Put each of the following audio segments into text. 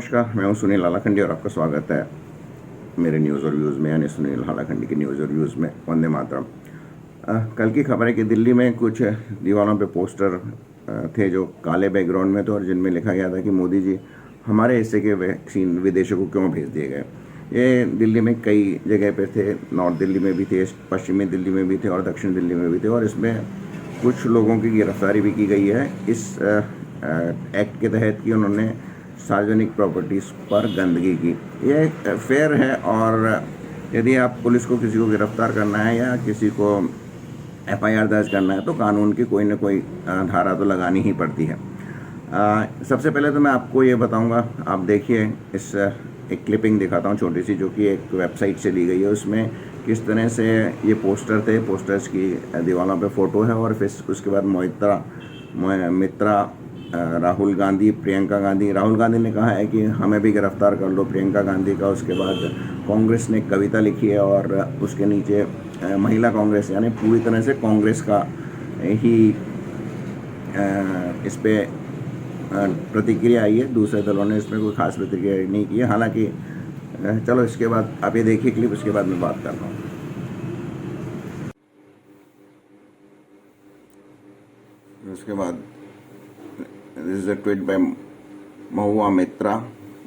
नमस्कार, मैं हूं सुनील हालाखंडी और आपका स्वागत है मेरे न्यूज़ और व्यूज़ में, यानी सुनील हालाखंडी के न्यूज़ और व्यूज़ में। वंदे मातरम। कल की खबर है कि दिल्ली में कुछ दीवारों पे पोस्टर थे जो काले बैकग्राउंड में थे और जिनमें लिखा गया था कि मोदी जी हमारे हिस्से के वैक्सीन विदेशों को क्यों भेज दिए गए। ये दिल्ली में कई जगह पे थे, नॉर्थ दिल्ली में भी थे, पश्चिमी दिल्ली में भी थे और दक्षिण दिल्ली में भी थे, और इसमें कुछ लोगों की गिरफ्तारी भी की गई है इस एक्ट के तहत कि उन्होंने सार्वजनिक प्रॉपर्टीज़ पर गंदगी की। ये फेयर है, और यदि आप पुलिस को किसी को गिरफ्तार करना है या किसी को एफआईआर दर्ज करना है तो कानून की कोई ना कोई धारा तो लगानी ही पड़ती है। सबसे पहले तो मैं आपको ये बताऊंगा, आप देखिए इस एक क्लिपिंग दिखाता हूँ छोटी सी, जो कि एक वेबसाइट से ली गई है। उसमें किस तरह से ये पोस्टर थे, पोस्टर्स की दीवारों पे फ़ोटो है, और फिर उसके बाद मित्रा, राहुल गांधी, प्रियंका गांधी। राहुल गांधी ने कहा है कि हमें भी गिरफ्तार कर लो, प्रियंका गांधी का। उसके बाद कांग्रेस ने एक कविता लिखी है और उसके नीचे महिला कांग्रेस, यानी पूरी तरह से कांग्रेस का ही इस पे प्रतिक्रिया आई है। दूसरे दलों ने इसमें कोई खास प्रतिक्रिया नहीं की है। हालांकि चलो इसके बाद आप ये देखिए क्लिप, उसके बाद मैं बात करता हूँ। उसके बाद this is a tweet by Mahua Mitra,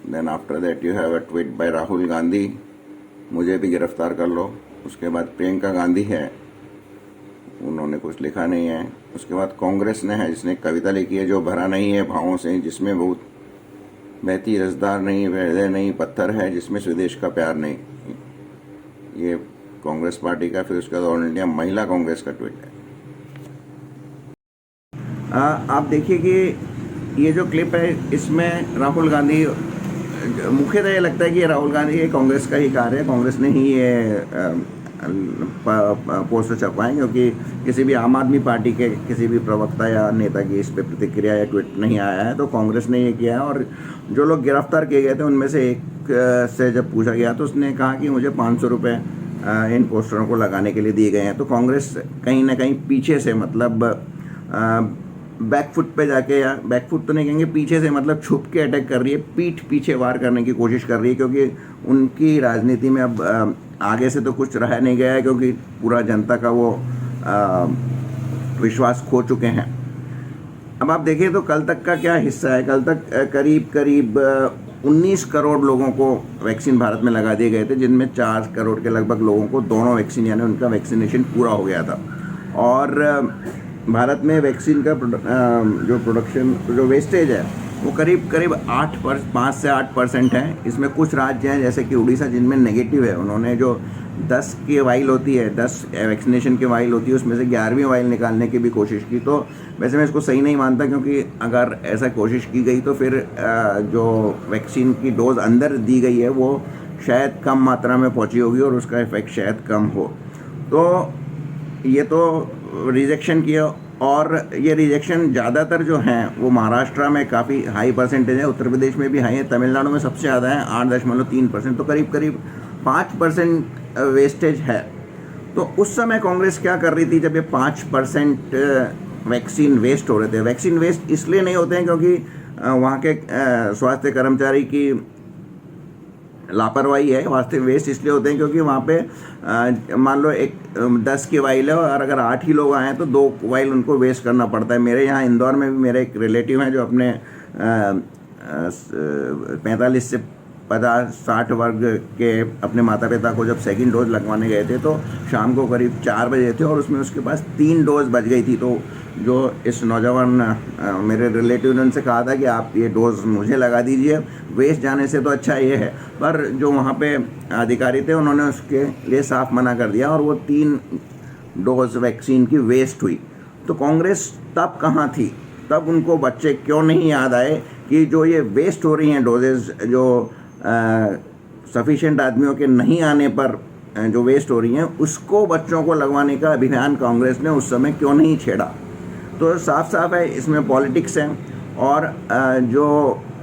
then after that you have a tweet by Rahul Gandhi, मुझे भी गिरफ्तार कर लो। उसके बाद प्रियंका गांधी है, उन्होंने कुछ लिखा नहीं है। उसके बाद कांग्रेस ने है, जिसने कविता लिखी है, जो भरा नहीं है भावों से, जिसमें बहुत बहती रसदार नहीं, हृदय नहीं, पत्थर है जिसमें स्वदेश का प्यार नहीं। ये कांग्रेस पार्टी का। फिर उसके बाद ऑल इंडिया महिला कांग्रेस का ट्वीट है। आप देखिए कि ये जो क्लिप है इसमें राहुल गांधी, मुख्यतः ये लगता है कि राहुल गांधी ये कांग्रेस का ही कार्य है, कांग्रेस ने ही ये पोस्टर छपवाएं, क्योंकि किसी भी आम आदमी पार्टी के किसी भी प्रवक्ता या नेता की इस पर प्रतिक्रिया या ट्वीट नहीं आया है, तो कांग्रेस ने ये किया है। और जो लोग गिरफ्तार किए गए थे उनमें से एक से जब पूछा गया तो उसने कहा कि मुझे 500 रुपये इन पोस्टरों को लगाने के लिए दिए गए हैं। तो कांग्रेस कहीं ना कहीं पीछे से, मतलब बैकफुट पे जाके, या बैकफुट तो नहीं कहेंगे, पीछे से मतलब छुप के अटैक कर रही है, पीठ पीछे वार करने की कोशिश कर रही है, क्योंकि उनकी राजनीति में अब आगे से तो कुछ रह नहीं गया है, क्योंकि पूरा जनता का वो विश्वास खो चुके हैं। अब आप देखिए तो कल तक का क्या हिस्सा है। कल तक करीब 19 करोड़ लोगों को वैक्सीन भारत में लगा दिए गए थे, जिनमें 4 करोड़ के लगभग लोगों को दोनों वैक्सीन, यानी उनका वैक्सीनेशन पूरा हो गया था। और भारत में वैक्सीन का जो प्रोडक्शन, जो वेस्टेज है, वो करीब 5 से 8% है। इसमें कुछ राज्य हैं जैसे कि उड़ीसा, जिनमें नेगेटिव है। उन्होंने जो 10 की वाइल होती है, 10 वैक्सीनेशन की वाइल होती है, उसमें से 11वीं वाइल निकालने की भी कोशिश की। तो वैसे मैं इसको सही नहीं मानता, क्योंकि अगर ऐसा कोशिश की गई तो फिर जो वैक्सीन की डोज अंदर दी गई है वो शायद कम मात्रा में पहुंची होगी और उसका इफेक्ट शायद कम हो। तो ये तो रिजेक्शन किया, और ये रिजेक्शन ज़्यादातर जो हैं वो महाराष्ट्र में काफ़ी हाई परसेंटेज है, उत्तर प्रदेश में भी हाई है, तमिलनाडु में सबसे ज़्यादा है 8.3%। तो करीब 5% वेस्टेज है। तो उस समय कांग्रेस क्या कर रही थी जब ये 5% वैक्सीन वेस्ट हो रहे थे। वैक्सीन वेस्ट इसलिए नहीं होते हैं क्योंकि वहाँ के स्वास्थ्य कर्मचारी की लापरवाही है। वास्तविक वेस्ट इसलिए होते हैं क्योंकि वहाँ पे मान लो 10 की वाइल है, और अगर 8 ही लोग आए तो 2 वाइल उनको वेस्ट करना पड़ता है। मेरे यहाँ इंदौर में भी मेरे एक रिलेटिव हैं जो अपने 45 से 50-60 वर्ग के अपने माता पिता को जब सेकंड डोज लगवाने गए थे तो शाम को करीब 4 बजे थे, और उसमें उसके पास 3 डोज बच गई थी। तो जो इस नौजवान मेरे रिलेटिव ने उनसे कहा था कि आप ये डोज मुझे लगा दीजिए, वेस्ट जाने से तो अच्छा ये है। पर जो वहाँ पे अधिकारी थे उन्होंने उसके लिए साफ मना कर दिया, और वो 3 डोज वैक्सीन की वेस्ट हुई। तो कांग्रेस तब कहाँ थी? तब उनको बच्चे क्यों नहीं याद आए कि जो ये वेस्ट हो रही हैं डोजेज, जो सफिशिएंट आदमियों के नहीं आने पर जो वेस्ट हो रही हैं, उसको बच्चों को लगवाने का अभियान कांग्रेस ने उस समय क्यों नहीं छेड़ा? तो साफ है इसमें पॉलिटिक्स है। और जो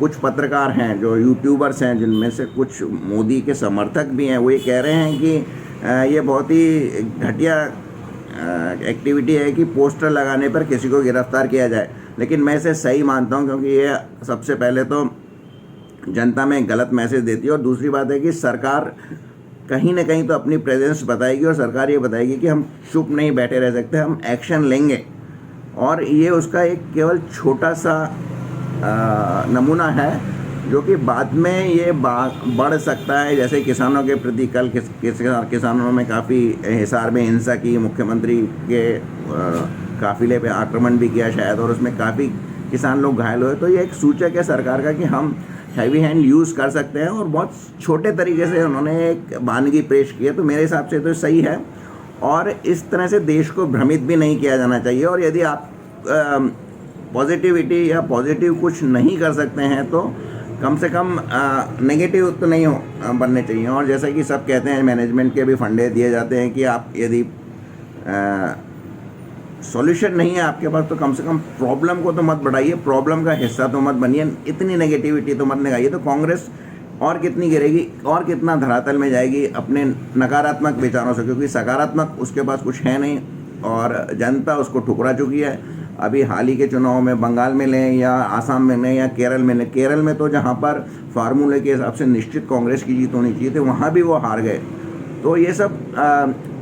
कुछ पत्रकार हैं, जो यूट्यूबर्स हैं, जिनमें से कुछ मोदी के समर्थक भी हैं, वो ये कह रहे हैं कि ये बहुत ही घटिया एक्टिविटी है कि पोस्टर लगाने पर किसी को गिरफ्तार किया जाए। लेकिन मैं इसे सही मानता हूँ, क्योंकि ये सबसे पहले तो जनता में गलत मैसेज देती है। और दूसरी बात है कि सरकार कहीं ना कहीं तो अपनी प्रेजेंस बताएगी और सरकार ये बताएगी कि हम चुप नहीं बैठे रह सकते, हम एक्शन लेंगे। और ये उसका एक केवल छोटा सा नमूना है जो कि बाद में ये बढ़ सकता है। जैसे किसानों के प्रति कल किसानों में काफ़ी हिसार में हिंसा की, मुख्यमंत्री के काफिले पे आक्रमण भी किया शायद, और उसमें काफ़ी किसान लोग घायल हुए। तो ये एक सूचक है सरकार का कि हम हैवी हैंड यूज़ कर सकते हैं। और बहुत छोटे तरीके से उन्होंने एक वानगी पेश की है, तो मेरे हिसाब से तो सही है। और इस तरह से देश को भ्रमित भी नहीं किया जाना चाहिए। और यदि आप पॉजिटिविटी या पॉजिटिव कुछ नहीं कर सकते हैं तो कम से कम नेगेटिव तो नहीं बनने चाहिए। और जैसा कि सब कहते हैं, मैनेजमेंट के भी फंडे दिए जाते हैं कि आप यदि सॉल्यूशन नहीं है आपके पास तो कम से कम प्रॉब्लम को तो मत बढ़ाइए, प्रॉब्लम का हिस्सा तो मत बनिए, इतनी नेगेटिविटी तो मत लगाइए। तो कांग्रेस और कितनी गिरेगी और कितना धरातल में जाएगी अपने नकारात्मक विचारों से, क्योंकि सकारात्मक उसके पास कुछ है नहीं और जनता उसको ठुकरा चुकी है। अभी हाल ही के चुनाव में बंगाल में लें या आसाम में लें या केरल में लें, केरल में तो जहाँ पर फार्मूले के हिसाब से निश्चित कांग्रेस की जीत होनी चाहिए थी, वहाँ भी वो हार गए। तो ये सब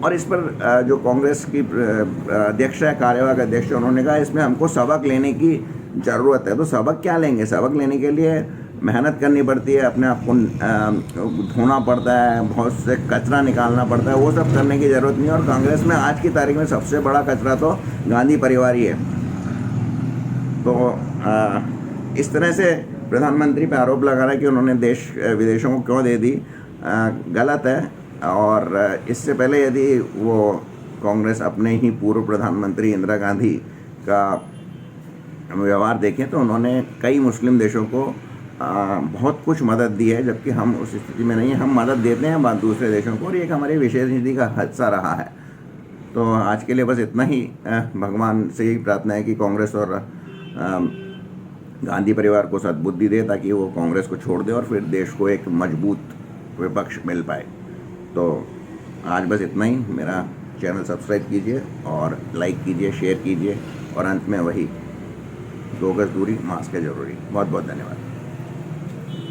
और इस पर जो कांग्रेस की अध्यक्ष है, कार्यवाहक अध्यक्ष, उन्होंने कहा इसमें हमको सबक लेने की ज़रूरत है। तो सबक क्या लेंगे? सबक लेने के लिए मेहनत करनी पड़ती है, अपने आप को धोना पड़ता है, बहुत से कचरा निकालना पड़ता है, वो सब करने की ज़रूरत नहीं है। और कांग्रेस में आज की तारीख में सबसे बड़ा कचरा तो गांधी परिवार ही है। तो इस तरह से प्रधानमंत्री पे आरोप लगा रहा है कि उन्होंने देश विदेशों को क्यों दे दी, गलत है। और इससे पहले यदि वो कांग्रेस अपने ही पूर्व प्रधानमंत्री इंदिरा गांधी का व्यवहार देखें तो उन्होंने कई मुस्लिम देशों को बहुत कुछ मदद दी है, जबकि हम उस स्थिति में नहीं है। हम मदद देते हैं बात दूसरे देशों को, और ये एक हमारी विशेष नीति का हिस्सा रहा है। तो आज के लिए बस इतना ही। भगवान से यही प्रार्थना है कि कांग्रेस और गांधी परिवार को सद्बुद्धि दे ताकि वो कांग्रेस को छोड़ दे और फिर देश को एक मजबूत विपक्ष मिल पाए। तो आज बस इतना ही। मेरा चैनल सब्सक्राइब कीजिए और लाइक कीजिए, शेयर कीजिए, और अंत में वही 2 गज दूरी, मास्क है ज़रूरी। बहुत बहुत धन्यवाद।